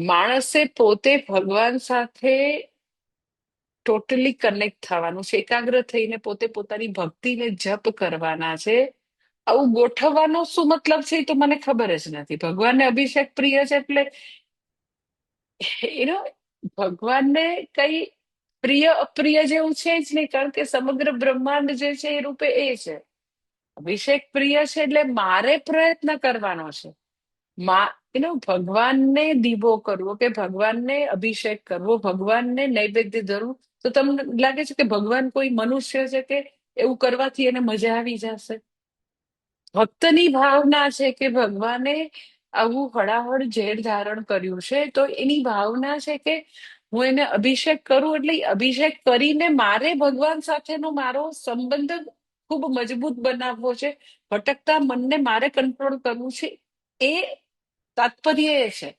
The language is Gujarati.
માણસે પોતે ભગવાન સાથે ટોટલી કનેક્ટ થવાનું છે, એકાગ્ર થઈને પોતે પોતાની ભક્તિને જપ કરવાના છે. આવું ગોઠવવાનો શું મતલબ છે એ તો મને ખબર જ નથી. ભગવાનને અભિષેક પ્રિય છે એટલે એનો ભગવાનને કઈ પ્રિય અપ્રિય જેવું છે જ નહીં, કારણ કે સમગ્ર બ્રહ્માંડ જે છે એ રૂપે એ છે. અભિષેક પ્રિય છે એટલે મારે પ્રયત્ન કરવાનો છે. ભગવાનને દીવો કરવો કે ભગવાનને અભિષેક કરવો, ભગવાનને નૈવેદ્ય ધરવું, તો તમને લાગે છે કે ભગવાન કોઈ મનુષ્ય છે કે એવું કરવાથી એને મજા આવી જશે? ભક્તની ભાવના છે કે ભગવાને આવું હળાહળ ઝેર ધારણ કર્યું છે, તો એની ભાવના છે કે હું એને અભિષેક કરું, એટલે ઈ અભિષેક કરીને મારે ભગવાન સાથેનો મારો સંબંધ ખૂબ મજબૂત બનાવવો છે. ભટકતા મનને મારે કંટ્રોલ કરવું છે. એ તાત્પર્ય એ છે.